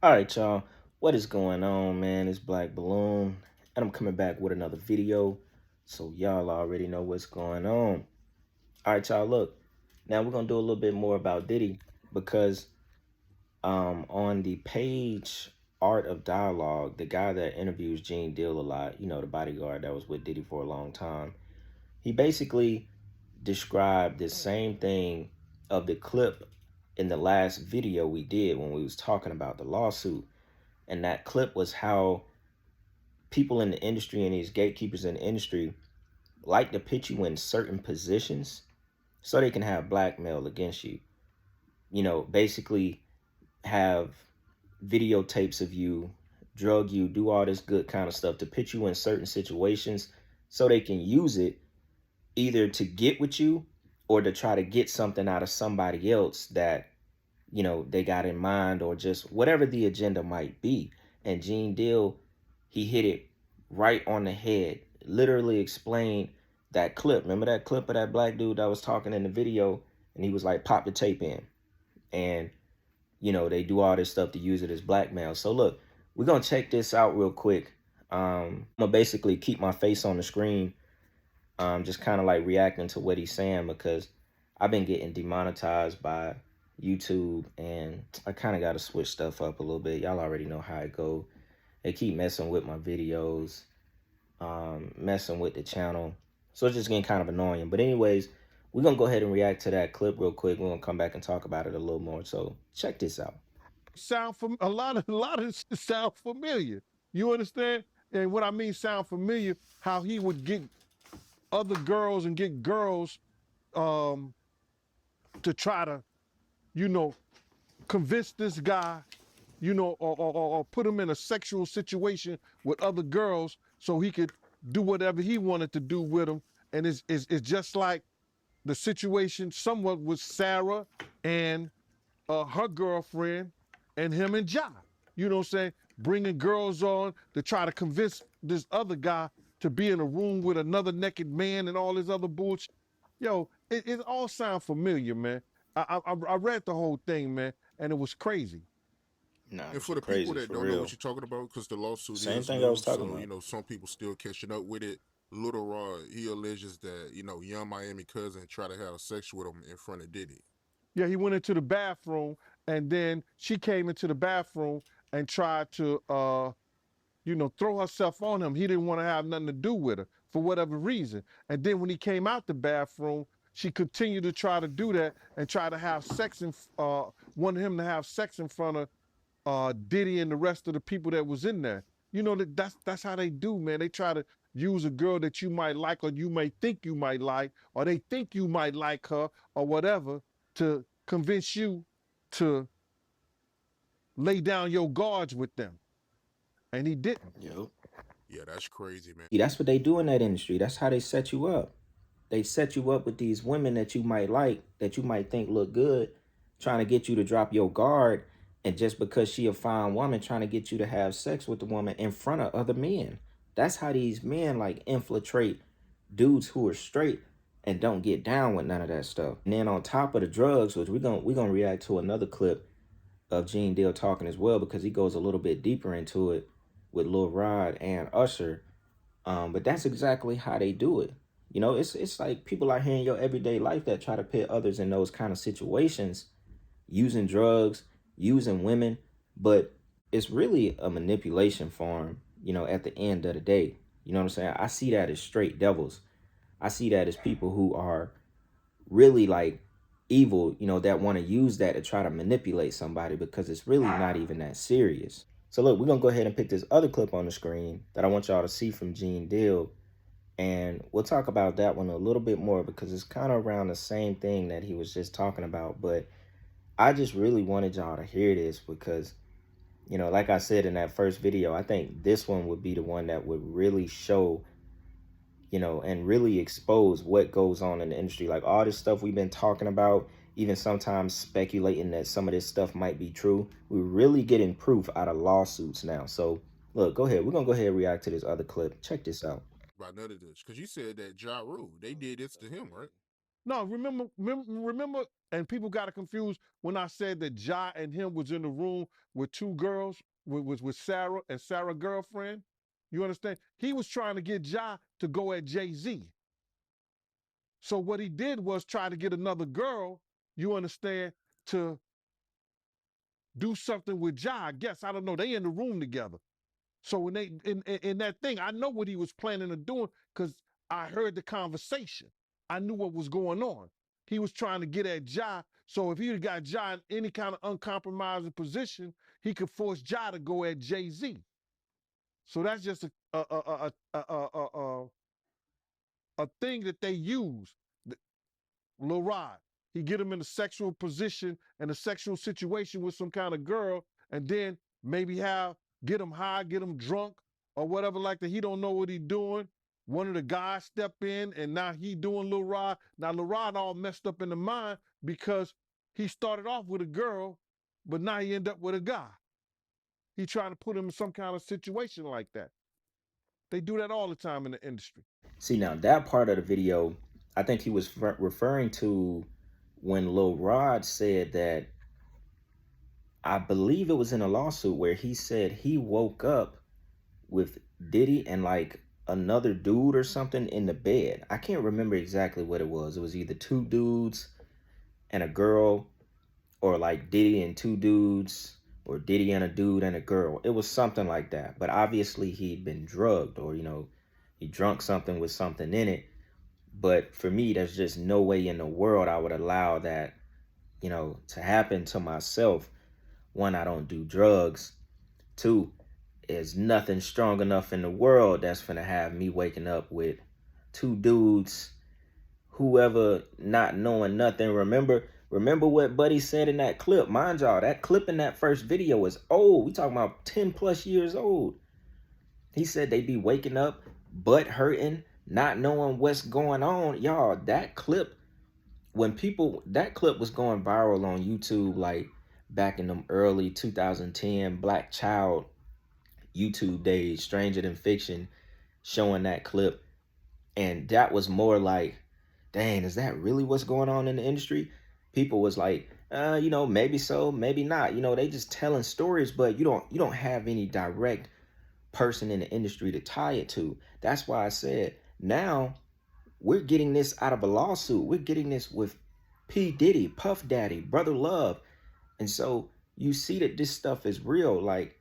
All right, y'all. What is going on, man? It's Black Balloon, and I'm coming back with another video. So y'all already know what's going on. All right, y'all. Look, now we're gonna do a little bit more about Diddy because on the page Art of Dialogue, the guy that interviews Gene Deal a lot, the bodyguard that was with Diddy for a long time, he basically described the same thing of the clip in the last video we did when we was talking about the lawsuit. And that clip was how people in the industry and these gatekeepers in the industry like to put you in certain positions so they can have blackmail against you. Basically have videotapes of you, drug you, do all this good kind of stuff to put you in certain situations so they can use it either to get with you or to try to get something out of somebody else that, they got in mind, or just whatever the agenda might be. And Gene Deal, he hit it right on the head, literally explained that clip. Remember that clip of that black dude that was talking in the video, and he was like, pop the tape in. And, they do all this stuff to use it as blackmail. So look, we're going to check this out real quick. I'm going to basically keep my face on the screen, just kind of like reacting to what he's saying, because I've been getting demonetized by YouTube, and I kind of got to switch stuff up a little bit. Y'all already know how it go. They keep messing with my videos, messing with the channel. So it's just getting kind of annoying. But anyways, we're going to go ahead and react to that clip real quick. We're going to come back and talk about it a little more. So check this out. Sound from a lot of shit sound familiar. You understand? And what I mean sound familiar, how he would get other girls and get girls to try to, you know, convince this guy, or put him in a sexual situation with other girls so he could do whatever he wanted to do with them. And it's just like the situation somewhat with Sarah and her girlfriend and him and Ja. You know what I'm saying? Bringing girls on to try to convince this other guy to be in a room with another naked man and all this other bullshit. Yo, it all sounds familiar, man. I read the whole thing, man, and it was crazy. Nah, And it's for the people crazy that for don't know real. what you're talking about, because the lawsuit Same is thing I was new, talking so about. some people still catching up with it. Lil Rod, he alleges that young Miami cousin tried to have sex with him in front of Diddy. Yeah, he went into the bathroom, and then she came into the bathroom and tried to throw herself on him. He didn't want to have nothing to do with her for whatever reason. And then when he came out the bathroom, she continued to try to do that and try to have sex and wanted him to have sex in front of Diddy and the rest of the people that was in there. You know that's how they do, man. They try to use a girl that you might like, or you may think you might like, or they think you might like her or whatever, to convince you to lay down your guards with them. And he didn't. Yep. Yeah, that's crazy, man. That's what they do in that industry. That's how they set you up. They set you up with these women that you might like, that you might think look good, trying to get you to drop your guard. And just because she a fine woman, trying to get you to have sex with the woman in front of other men. That's how these men like infiltrate dudes who are straight and don't get down with none of that stuff. And then on top of the drugs, which we're gonna react to another clip of Gene Deal talking as well, because he goes a little bit deeper into it with Lil Rod and Usher. But that's exactly how they do it. It's like people out here in your everyday life that try to put others in those kind of situations, using drugs, using women, but it's really a manipulation form, at the end of the day. You know what I'm saying? I see that as straight devils. I see that as people who are really like evil, that want to use that to try to manipulate somebody, because it's really not even that serious. So look, we're gonna go ahead and pick this other clip on the screen that I want y'all to see from Gene Deal, and we'll talk about that one a little bit more because it's kind of around the same thing that he was just talking about. But I just really wanted y'all to hear this because, like I said in that first video, I think this one would be the one that would really show, and really expose what goes on in the industry. Like all this stuff we've been talking about, even sometimes speculating that some of this stuff might be true. We're really getting proof out of lawsuits now. So look, go ahead. We're going to go ahead and react to this other clip. Check this out. About none of this, because you said that Ja Rule, they did this to him, right? No, remember, and people got it confused when I said that Ja and him was in the room with two girls, with Sarah and Sarah's girlfriend. You understand? He was trying to get Ja to go at JayZ. So what he did was try to get another girl, you understand, to do something with Ja. I guess I don't know. They in the room together. So when they in that thing, I know what he was planning on doing because I heard the conversation. I knew what was going on. He was trying to get at Ja. So if he had got Ja in any kind of uncompromising position, he could force Ja to go at JayZ. So that's just a thing that they use. Lil Rod. He get him in a sexual position and a sexual situation with some kind of girl, and then maybe get him high, get him drunk, or whatever like that. He don't know what he doing. One of the guys step in, and now he doing Lil Rod. Now Lil Rod all messed up in the mind because he started off with a girl, but now he end up with a guy. He trying to put him in some kind of situation like that. They do that all the time in the industry. See, now that part of the video, I think he was referring to when Lil Rod said that, I believe it was in a lawsuit where he said he woke up with Diddy and like another dude or something in the bed. I can't remember exactly what it was. It was either two dudes and a girl, or like Diddy and two dudes, or Diddy and a dude and a girl. It was something like that. But obviously he'd been drugged, or he drunk something with something in it. But for me, there's just no way in the world I would allow that, to happen to myself. One, I don't do drugs. Two, there's nothing strong enough in the world that's gonna have me waking up with two dudes, whoever, not knowing nothing. Remember what Buddy said in that clip. Mind y'all, that clip in that first video is old. We talking about 10 plus years old. He said they be waking up, butt hurting, not knowing what's going on. Y'all, that clip, that clip was going viral on YouTube, like back in them early 2010 Black Child YouTube days, Stranger Than Fiction, showing that clip. And that was more like, dang, is that really what's going on in the industry? People was like, maybe so, maybe not. They just telling stories, but you don't have any direct person in the industry to tie it to. That's why I said now we're getting this out of a lawsuit. We're getting this with P. Diddy, Puff Daddy, Brother Love. And so you see that this stuff is real. Like,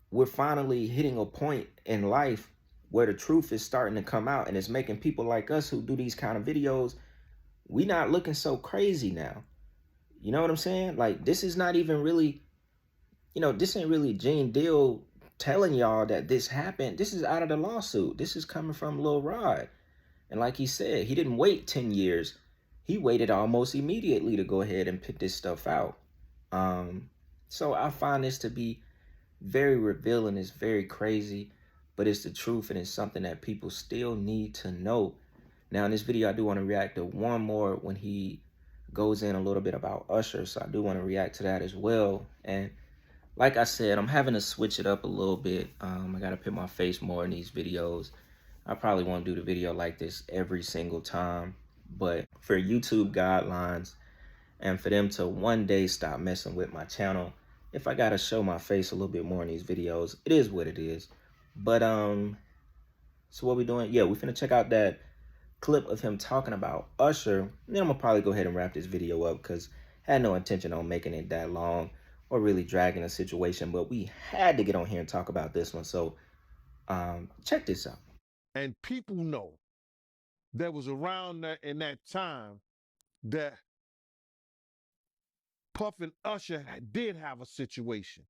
we're finally hitting a point in life where the truth is starting to come out, and it's making people like us who do these kind of videos, we not looking so crazy now. You know what I'm saying? Like, this is not even really, this ain't really Gene Deal telling y'all that this happened. This is out of the lawsuit. This is coming from Lil Rod. And like he said, he didn't wait 10 years. He waited almost immediately to go ahead and put this stuff out. So I find this to be very revealing. It's very crazy, but it's the truth, and it's something that people still need to know. Now in this video, I do want to react to one more when he goes in a little bit about Usher, so I do want to react to that as well. And like I said, I'm having to switch it up a little bit. I gotta put my face more in these videos. I probably won't do the video like this every single time, but for YouTube guidelines and for them to one day stop messing with my channel, if I gotta show my face a little bit more in these videos, it is what it is. But so what we doing? Yeah, we finna check out that clip of him talking about Usher. And then I'm gonna probably go ahead and wrap this video up because I had no intention on making it that long or really dragging a situation, but we had to get on here and talk about this one. So check this out. And people know that was around that in that time that Puff and Usher did have a situation.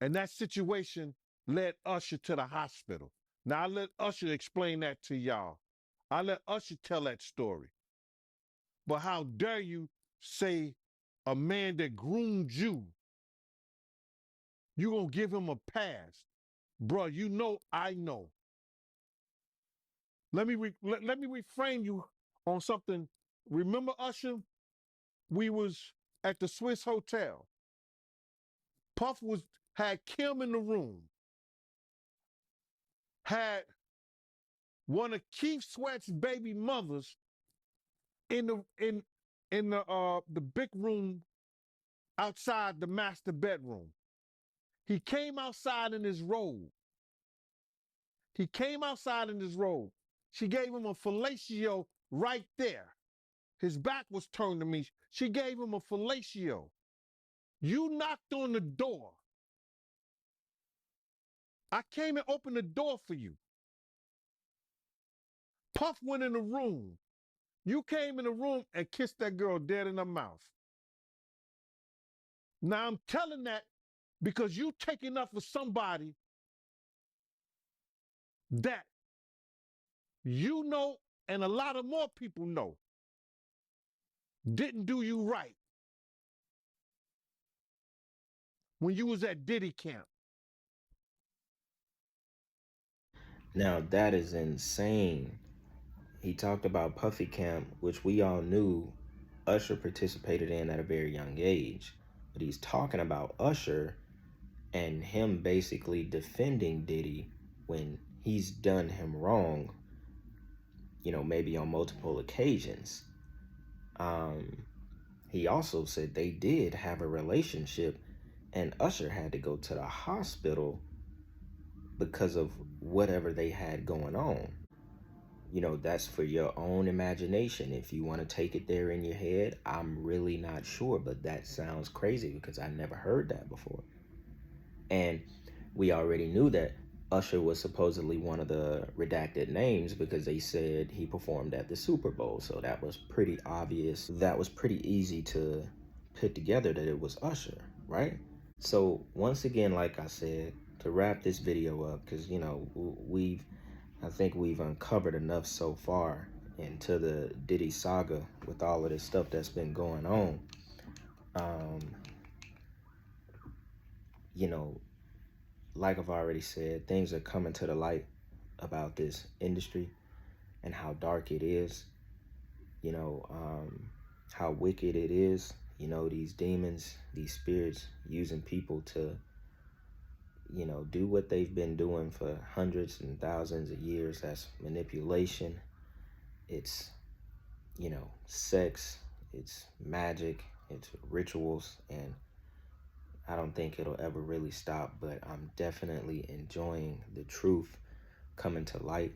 And that situation led Usher to the hospital. Now I let Usher explain that to y'all. I let Usher tell that story. But how dare you say a man that groomed you, you gonna give him a pass? Bruh, you know I know. Let me reframe you on something. Remember Usher? We was at the Swiss Hotel. Puff had Kim in the room. Had one of Keith Sweat's baby mothers in the big room outside the master bedroom. He came outside in his robe. He came outside in his robe. She gave him a fellatio right there. His back was turned to me. She gave him a fellatio. You knocked on the door. I came and opened the door for you. Puff went in the room. You came in the room and kissed that girl dead in her mouth. Now I'm telling that because you taking up for somebody that you know and a lot of more people know didn't do you right when you was at Diddy camp. Now that is insane. He talked about Puffy Camp, which we all knew Usher participated in at a very young age. But he's talking about Usher and him basically defending Diddy when he's done him wrong, you know, maybe on multiple occasions. He also said they did have a relationship and Usher had to go to the hospital because of whatever they had going on. You know, that's for your own imagination. If you want to take it there in your head, I'm really not sure, but that sounds crazy because I never heard that before. And we already knew that Usher was supposedly one of the redacted names because they said he performed at the Super Bowl. So that was pretty obvious. That was pretty easy to put together that it was Usher, right? So once again, like I said, to wrap this video up, because, you know, I think we've uncovered enough so far into the Diddy saga with all of this stuff that's been going on. You know, like I've already said, things are coming to the light about this industry and how dark it is, you know, how wicked it is, you know, these demons, these spirits using people to, you know, do what they've been doing for hundreds and thousands of years. That's manipulation. It's, you know, sex, it's magic, it's rituals, and I don't think it'll ever really stop, but I'm definitely enjoying the truth coming to light,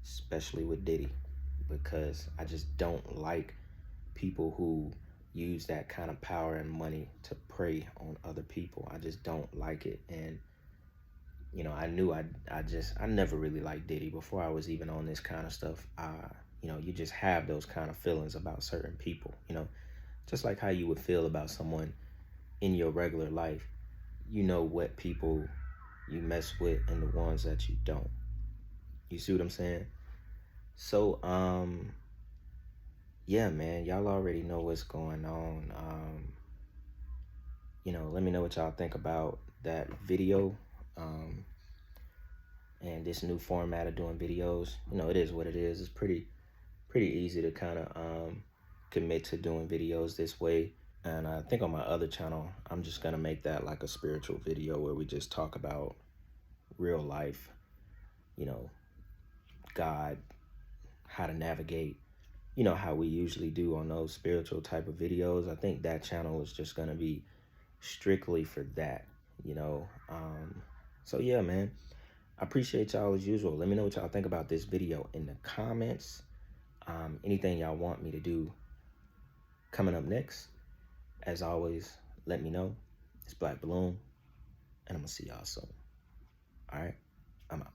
especially with Diddy, because I just don't like people who use that kind of power and money to prey on other people. I just don't like it. And, you know, I knew I never really liked Diddy before I was even on this kind of stuff. You know, you just have those kind of feelings about certain people, you know, just like how you would feel about someone in your regular life. You know what people you mess with and the ones that you don't. You see what I'm saying? So, yeah, man, y'all already know what's going on. You know, let me know what y'all think about that video. And this new format of doing videos. You know, it is what it is. It's pretty easy to kind of commit to doing videos this way. And I think on my other channel, I'm just gonna make that like a spiritual video where we just talk about real life, you know, God, how to navigate, you know, how we usually do on those spiritual type of videos. I think that channel is just gonna be strictly for that, you know. So yeah, man, I appreciate y'all as usual. Let me know what y'all think about this video in the comments. Anything y'all want me to do coming up next, as always, let me know. It's Black Balloon, and I'm gonna see y'all soon. All right, I'm out.